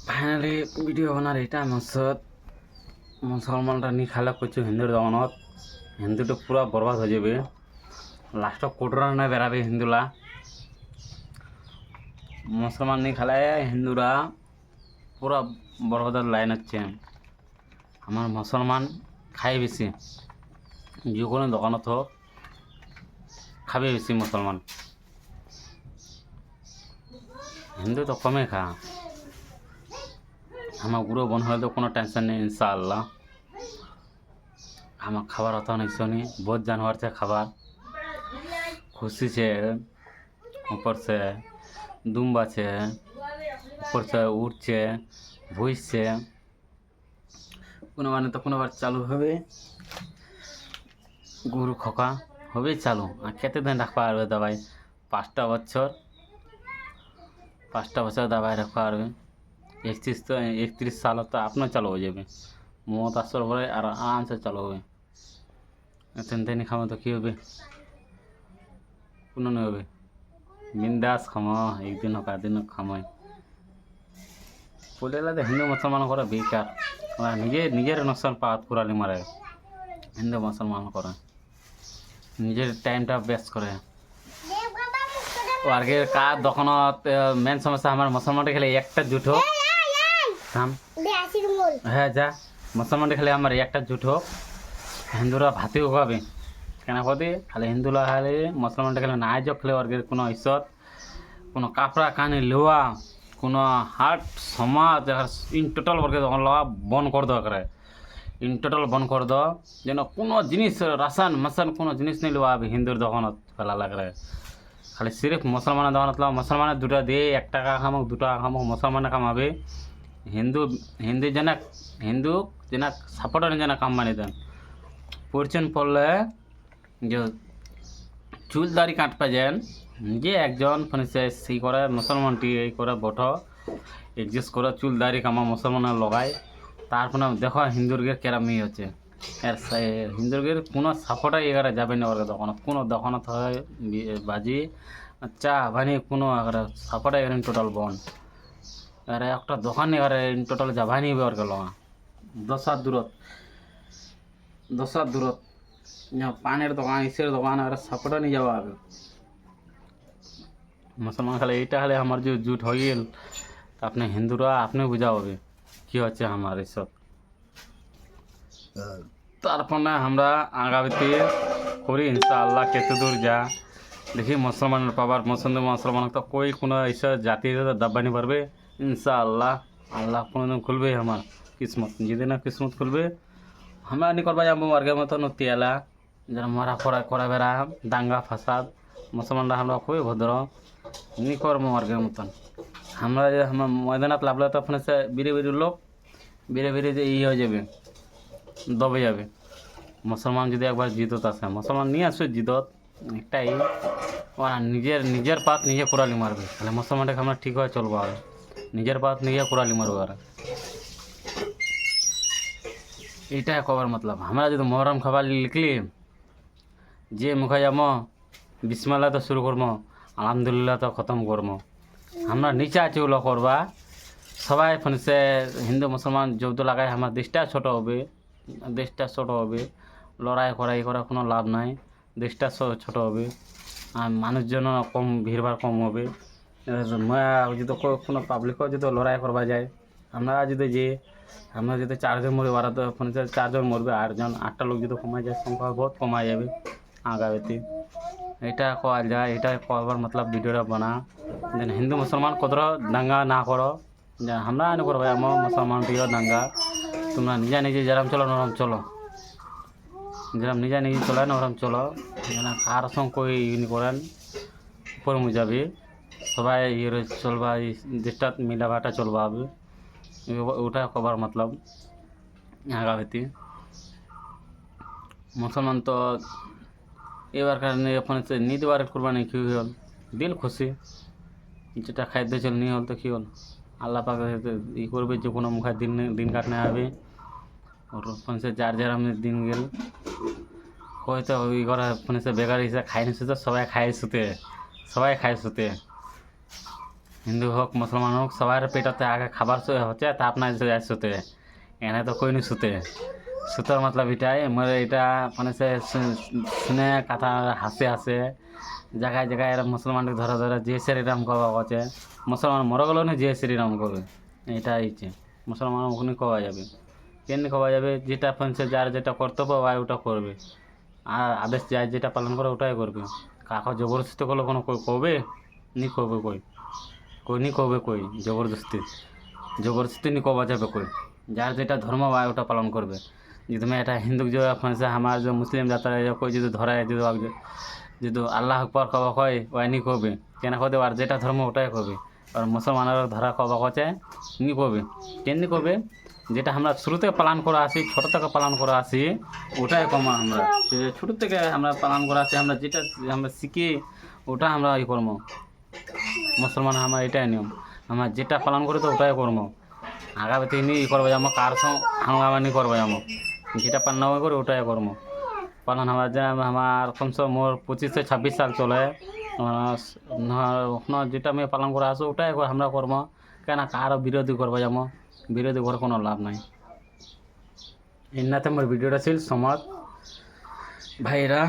Finally video বানার এটা মকসদ মুসলমানরা নি খালে কিছু হিন্দুর দমনত হিন্দুটা পুরা বরবাদ হয়ে যাবে। লাস্ট কোটরা না বেড়াবে হিন্দুলা, মুসলমান নি খালে হিন্দুরা পুরা বরবাদের লাইন হচ্ছে। আমার মুসলমান খাই বেশি, যে কোনো দোকানত হোক খাবে বেশি মুসলমান, হিন্দু তো কমে খা। আমার গুরু বন হলে তো কোনো টেনশন নেই ইনশাআল্লাহ। আমার খাবার অত नहीं सुनी, बहुत जानवर से खाবার खुशी से ऊपर से दुम्बा से ऊपर से उड़ছে ভুইছে কোনো মানে তো কোনোবার চালু হবে গরু খোকা হবে চালু। আর খেতে দিন রাখতে পারবে দাবাই 5টা বছর দাবাই রাখতে পারবে। 31 সাল তো আপনার চালু হয়ে যাবে, মত আসর পরে আর আরামসে চালু হবে। তেনতেনি খামো তো কী হবে, কোনো नहीं হবে, বিন্দাস খামো, একদিন হোক আদিন হোক খামোই। বলে তো হিন্দু মুসলমান করে বেকার, ওরা নিজের নকশান পাত কুড়ালি মারে। হিন্দু মুসলমান করে নিজের টাইমটা বেস্ট করে। আর্গের কাজ দোকানত মেন সমস্যা আমার মুসলমানটা খেলে একটা জুট হোক থাম, হ্যাঁ যা মুসলমানটা খেলে আমার একটা জুট হোক, হিন্দুরা ভাতেও খাবে কেন কদি খালি হিন্দুরা খালি মুসলমানটা খেলে না যোগ খেলে অর্গের কোনো ইজ্জত কোনো কাপড়া কানে লোয়া কোনো হাট সমাজ ইন টোটাল বর্গে তখন লওয়া বন্ধ করে দেওয়া করে, ইন টোটাল বন্ধ করে দাও যেন কোনো জিনিস রাসান মাসান কোনো জিনিস নেই লোয়া হিন্দুর দোকানত ফেলা লাগে। খালি সিরিফ মুসলমানের দোকানত লোৱা মুসলমানের 2টা দিয়ে 1 টাকা খামক 2 টাকা খামক মুসলমানে কামাবে। হিন্দু যেন সাপোর্টার যেন কাম বানিয়ে দেন পরিচন পড়লে যে চুল দাড়ি কাটপা যান যে একজন সেই করে মুসলমানটি এই করে বটো এডজাস্ট করে চুল দাড়ি কামা মুসলমানের লগায় তারপরে দেখো হিন্দুর্গের কেরামি হচ্ছে। আর হিন্দুর্গের কোনো সাপোর্টাই এগারে যাবে না ওর দোকানত, কোনো দোকানত হয় বাজি চা বানি কোনো সাপোর্টাই এগারে টোটাল বন। আর একটা দোকান এগারে টোটাল যাবানি ওর গেল 10 হাত দূরত পানের দোকান ইসের দোকান আর সাপোর্টার নিয়ে যাওয়া হবে। মুসলমান খালে এইটা হলে আমার যে জুট হয়ে গেল আপনি হিন্দুরা আপনি বুঝা হবে কী হচ্ছে আমার এইসব। তারপরে আমরা আগামীতে করি ইনশাআল্লাহ কেতে দূর যা দেখি মুসলমানের পাবার মুসলমান তো কই কোনো এইসব জাতি দাব্বানি পারবে ইনশাআল্লাহ। আল্লাহ কোনোদিন খুলবে আমার কিসমত, যেদিন কিসমত খুলবে আমরা আনি করবা যাবো আর্গের মতো নতি এলা যারা মারা করা বেড়া দাঙ্গা ফাসাদ। মুসলমানরা আমরা খুবই ভদ্র নি করবো আর্গের মতন। আমরা যে আমার ময়দানাত লাভলে তো আপনার সে বিড়ে লোক বিড়ে যে হয়ে যাবে দবে যাবে। মুসলমান যদি একবার জিতত আসে মুসলমান নিয়ে আসবে জিতত একটাই ওরা নিজের পাত নিজে কুড়ালি মারবে। তাহলে মুসলমানটাকে আমরা ঠিক হয়ে চলবো আর নিজের পাত নিজে কুড়ালি মারবো। আর এইটা কবার মতলব আমরা যদি মহরম খাবার লিখলি যে মুখে যাবো বিসমিল্লাহ তো শুরু করবো আলহামদুলিল্লাহ তো খতম করবো। আমরা নিচে আছি ওগুলো করবা সবাই ফোনসে হিন্দু মুসলমান যৌথ লাগায় আমার দেশটা ছোট হবে লড়াই করা কোনো লাভ নাই, দেশটা ছোট হবে আর মানুষজন কম ভিড়ভাড় কম হবে। যদি কোনো পাবলিকও যদি লড়াই করবা যায় আমরা যদি 4 জন মরবে ওরা তো ফোনে 4 জন মরবে 8টা লোক যদি কমায় যায় সংখ্যা বহুত কমায় যাবে আগামীতে। এটা করা যায়, এটা করবার মতলব ভিডিওটা বানা যেন হিন্দু মুসলমান কতটা দাঙ্গা না করো যে আমরা আনে করবো আমার মুসলমান প্রিয় দাঙ্গা। তোমরা নিজে যেরকম চলো নরম চলো, যেরকম নিজে চলে নরম চলো যেন কার সঙ্গে কই করেন উপর যাবে সবাই চলবা দেশটা মিলাভাটা চলবা হবে ওটা কবার মতলব আগামীতে। মুসলমান তো এবার কারণে ফোনে নিদবার কোরবানি কী হল দিল খুশি যেটা খাদ্য চল নিয়ে হল তো কী হল আল্লাহ পাক ই করবে যে কোনো মুখে দিন কাটনে হবে ওর ফোনে যার আমি দিন গেল হয়তো ওই করে ফোনে বেকার হিসেবে খাই নিচ্ছে তো সবাই খায় শুতে হিন্দু হোক মুসলমান হোক সবার পেটতে আগে খাবার হচ্ছে তা আপনার যায় শুতে এনে তো কই নি শুতে সুতোর মতলব এটাই মানে এটা মানে সে শুনে কথা হাসে হাসে জায়গায় জায়গায় এরা মুসলমানকে ধরে ধরে যে শ্রীরাম কবা আছে মুসলমান মরে গেলেও না যে শ্রীরাম করবে এটা ইচ্ছে মুসলমান ওখানে কওয়া যাবে কেন কওয়া যাবে যেটা পঞ্চে যার যেটা কর্তব্য হয় ওটা করবে আর আদেশ যায় যেটা পালন করে ওটাই করবে কাকা জবরদস্তি করলে কোনো কবে নি কবে কই নি কবে কই জবরদস্তি নি কবা যাবে কই যার যেটা ধর্ম হয় ওটা পালন করবে যদি তুমি এটা হিন্দু যে ফেंसे हमार जो मुस्लिम जाता है कोई যদি ধরে যদি আল্লাহ আকবর কবা কয় ওই নি কবে কেন কবে আর যেটা ধর্ম ওটাই করবে আর মুসলমানের ধরা কবা কছে নি কবে কেন নি কবে যেটা আমরা শুরু থেকে পালন করে আসি ছোট থেকে পালন করে আসি ওটাই কমা আমরা ছোটো থেকে আমরা পালন করে আসি আমরা যেটা আমরা শিখি ওটা আমরা ই করবো মুসলমান আমার এটাই নিয়ম আমরা যেটা পালন করি তো ওটাই করবো আগামী তিনি ই করবো যাবো কার সঙ্গে হাঙ্গামানি করবো যাবো যেটা পালন করি ওটাই করবো পালন আমার যে আমার কমসে মোর 25 से 26 साल চলে যেটা আমি পালন করে আসো ওটাই আমরা করবো কেন কারো বিরোধী করবো যাবো বিরোধী করে কোনো লাভ নাই এনাতে আমার ভিডিওটা ছিল সমাজ ভাইরা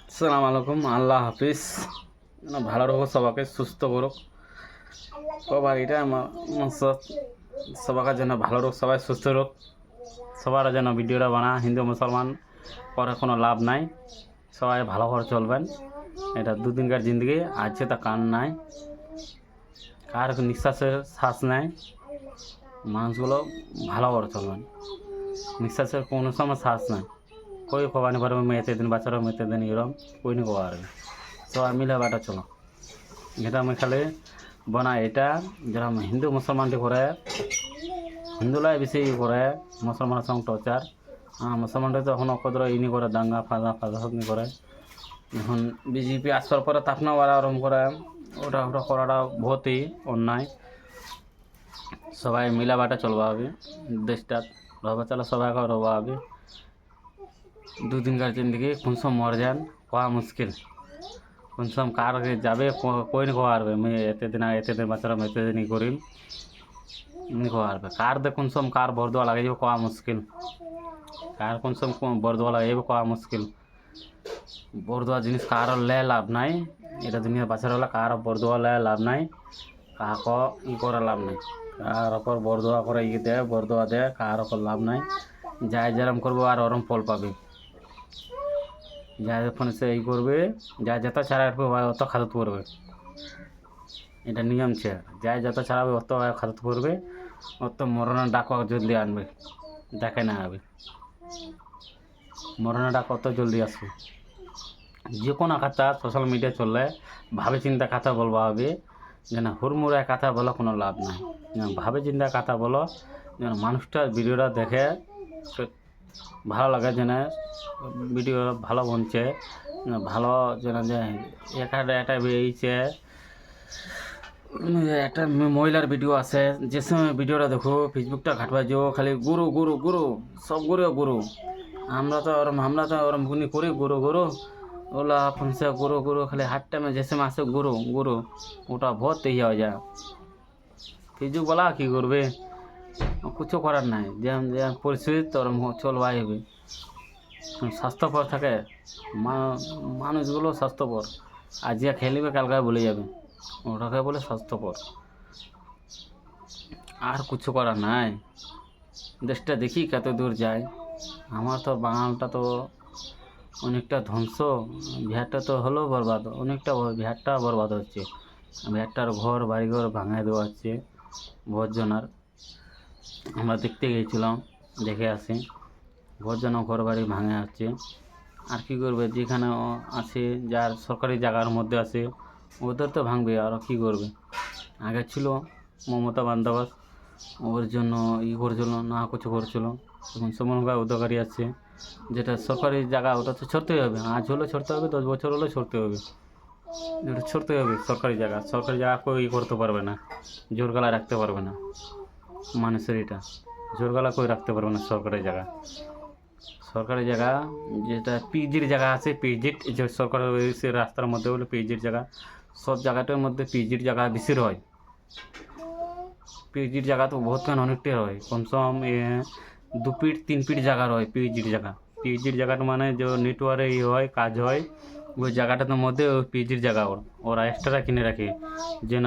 আসসালামু আলাইকুম আল্লাহ হাফিজ ভালো রাখো সবাইকে সুস্থ করুক সবার এটা আমার সবাইকে যেন ভালো রোগ সবাই সুস্থ রোগ সবার যেন ভিডিওটা বানা হিন্দু মুসলমান করে কোনো লাভ নাই সবাই ভালো করে চলবেন এটা দুদিনকার জিন্দগি আছে তা কান নাই কার নিঃশ্বাসের শ্বাস নাই মানুষগুলো ভালো করে চলবেন নিঃশ্বাসের কোনো সময় শ্বাস নাই कोई खबा नहीं पारबे मैं एते दिन बाचारो मैं एते दिन इरम कोई नहीं खबा पारबे সবাই মিলে বাটা চলো এটা আমি খালি বনা এটা যারা হিন্দু মুসলমান করে হিন্দুলাই বেশি করে মুসলমানের সঙ্গে টর্চার মুসলমানরা তো এখন কদর ইনি করে দাঙ্গা ফাঁদা নি করে এখন বিজেপি আসার পরে তাপনা ওরা আরম্ভ করে ওটা ওটা করাটা বহুতই অন্যায় সবাই মিলা বাটা চলবা হবে দেশটা রবা চালা সবাইকে রবা হবে দুদিনকার জিন্দগি কোন সব মর যান কোয়া মুশকিল কোন সব কার যাবে कोई नहीं पारबे मैं एते दिन बाचारा मैं एते दिन करीम नहीं पारबे कार दे कोन सम कार बरदुआ लागे जाबे कोआ मुश्किल कार कोन सम बरदुआ लागे जाबे कोआ मुश्किल बरदुआ जिनिस कार ले लाभ নাই এটা দুনিয়া বাঁচার হলে কার বরদুয়া লে লাভ নাই কাক ই করা লাভ নাই কার ওপর বরদুয়া করে ই দে বরদুয়া দে কার ওপর লাভ নাই যাই যেরম করবো আর ওরম ফল পাবে যা ফোন সে ই করবে যা যত ছাড়াবে অত খাদত করবে এটা নিয়ম ছে যা যত ছাড়াবে অত খাদত করবে অত মরণের ডাক জলদি আনবে দেখে না হবে মরণের ডাক অত জলদি আসবে যে কোনো কথা সোশ্যাল মিডিয়া চললে ভাবে চিন্তা কথা বলবা হবে যেন হুড়মুড়ায় কথা বলো কোনো লাভ নাই ভাবে চিন্তা কথা বলো যেন মানুষটা ভিডিওটা দেখে ভালো লাগে যেন ভিডিও ভালো বনছে ভালো যেন যে একটা বেরিয়েছে একটা মহিলার ভিডিও আছে যে সময় ভিডিওটা দেখো ফেসবুকটা ঘাটবা যে খালি গুরু গুরু গুরু সব গুরু আমরা তো ওরম গুনি করি গুরু ওলা ফোনসে গুরু খালি হাট টাইমে যে সময় আসে গুরু ওটা বহুত ইয়ে হয়ে যায় ফেসবুক বলা কী করবে কিছু করার নাই যে পরিস্থিতি ওরম চলবাই হবে স্বাস্থ্যকর থাকে মানুষগুলো স্বাস্থ্যকর আজ যা খেলিবে কালকে বলে যাবে ওটাকে বলে স্বাস্থ্যকর আর কিছু করার নাই দেশটা দেখি কত দূর যায় আমার তো বাঙালটা তো অনেকটা ধ্বংস বিহারটা তো হলো বরবাদ অনেকটা বিহারটা বরবাদ হচ্ছে বিহারটার ঘর বাড়িঘর ভাঙায় দেওয়া হচ্ছে বহুত জনার আমরা দেখতে গিয়েছিলাম দেখে আসি বহুত জন ঘর বাড়ি ভাঙে হচ্ছে আর কী করবে যেখানে আছে যার সরকারি জায়গার মধ্যে আছে ওদের তো ভাঙবে আর কী করবে আগে ছিল মমতা বন্দ্যোপাধ্যায় ওর জন্য ই করছিল না কিছু করছিল এখন সমন্বয় উদ্যোগকারী আছে যেটা সরকারি জায়গা ওটা তো ছড়তেই হবে আজ হলে ছড়তে হবে 10 বছর হলে ছড়তে হবে এটা ছড়তে হবে সরকারি জায়গা কেউ ই করতে পারবে না জোর গলা রাখতে পারবে না মানুষের এটা জোর গলা কেউ রাখতে পারবে না সরকারি জায়গা যেটা পিজির জায়গা আছে পিজিট যে সরকারের রাস্তার মধ্যে বলে পিজির জায়গা সব জায়গাটার মধ্যে পিজির জায়গা বেশি হয় পিএইচডির জায়গা তো বহুত খান অনেকটাই হয়, কমসম 2 ফিট 3 ফিট জায়গা হয় পিএইচডির জায়গা। পিএইচডির জায়গাটা মানে যে নেটওয়ার্কে হয় কাজ হয়, ওই জায়গাটার মধ্যে ওই পিএইচডির জায়গা ওরা এক্সট্রা কিনে রাখে, যেন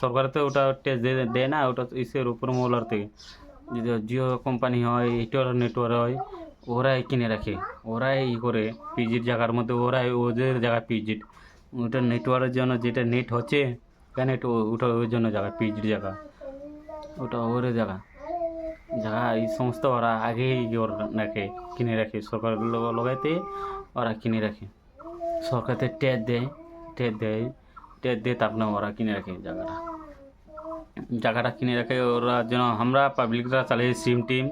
সরকারের তো ওটা ট্যাক্স দেয় না, ওটা ইসের উপর মহলার থেকে, যে জিও কোম্পানি হয়, এয়ারটেল নেটওয়ার্ক হয়, ওরাই কিনে রাখে, ওরাই করে পিজির জায়গার মধ্যে, ওরাই ওদের জায়গা পিজির ওটা নেটওয়ার্কের জন্য যেটা নেট হচ্ছে কানেক্ট, ওটা ওই জন্য জায়গা পিজির জায়গা, ওটা ওর জায়গা জায়গা এই সমস্ত ওরা আগেই ওর রাখে, কিনে রাখে, সরকার লাগাইতে ওরা কিনে রাখে, সরকারতে ট্যাক্স দেয়, ট্যাক্স দিয়ে তারপরে ওরা কিনে রাখে জায়গাটা কিনে রাখে ওরা, যেন আমরা পাবলিকরা চালিয়ে সিম টিম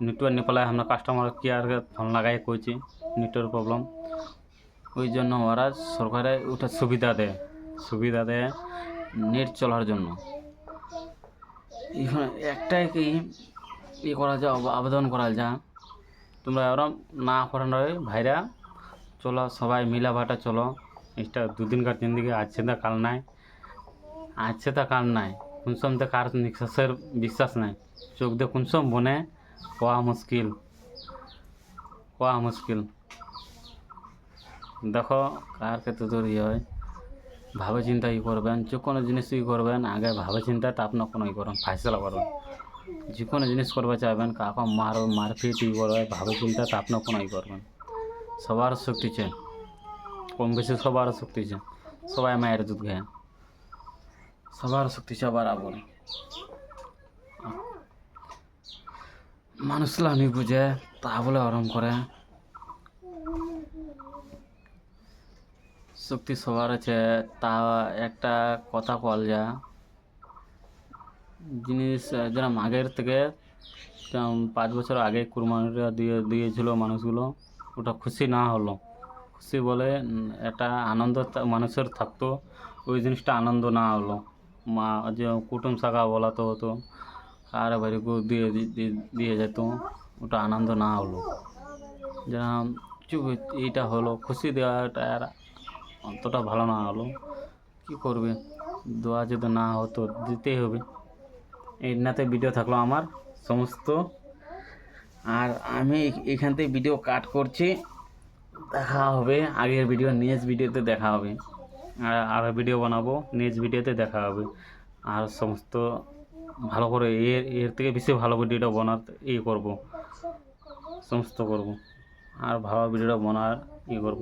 নেটওয়ার্ক নিয়ে পালায়, আমরা কাস্টমার কেয়ারকে ফোন লাগাই কইছি নেটওয়ার্ক প্রবলেম, ওই জন্য ওরা সরকারে ওটা সুবিধা দেয় নেট চলার জন্য। এখানে একটাই কি করা যায়, আবেদন করা যায়, তোমরা ওরম না করানো ভাইরা, চলো সবাই মিলা ভাটা চলো, এটা দুদিনকার জিন্দিগি, আছে তা কাল নাই, কুনসম তো কার নিঃশ্বাসের বিশ্বাস নাই, চোখ দিয়ে কুনসম বনে কোয়া মুশকিল। দেখো কার ক্ষেত্রে তোর হয়, ভাবে চিন্তা করবেন, যে কোনো জিনিস করবেন আগে ভাবে চিন্তা, তারপর কোনো করবেন, ফাইসলা করবেন, যে কোনো জিনিস করবে চাইবেন, কাউকে মারপিট করবে, ভাবে চিন্তা তারপর কোনো করবেন। সবার শক্তি চাই, কম বেশি সবার শক্তি চাই, সবাই মায়ের দুধ খায়, সবার শক্তি বরাবর, মানুষলা নি বুঝে তা বলে আরাম করে, শক্তি সবার আছে, তা একটা কথা কল যা জিনিস, যেরকম আগের থেকে 5 বছর আগে কুরবানিটা দিয়েছিল মানুষগুলো, ওটা খুশি না হলো, খুশি বলে একটা আনন্দ মানুষের থাকতো, ওই জিনিসটা আনন্দ না হলো, যে কুটুম শাখা বলা তো হতো, কার বাড়িকেও দিয়ে যেত, ওটা আনন্দ না হলো, যেরকম চুপ এইটা হলো, খুশি দেওয়াটা আর অতটা ভালো না হলো, কি করবে, দোয়া যদি না হতো দিতেই হবে। এইটাতে ভিডিও থাকলো আমার সমস্ত, আর আমি এখান থেকে ভিডিও কাট করছি, দেখা হবে আগের ভিডিও, নেক্সট ভিডিওতে দেখা হবে, আর ভিডিও বানাবো, নেক্সট ভিডিওতে দেখা হবে, আর সমস্ত ভালো করে এর থেকে বেশি ভালো ভিডিওটা বানাতে করব, সমস্ত করব, আর ভালো ভিডিওটা বানার করব।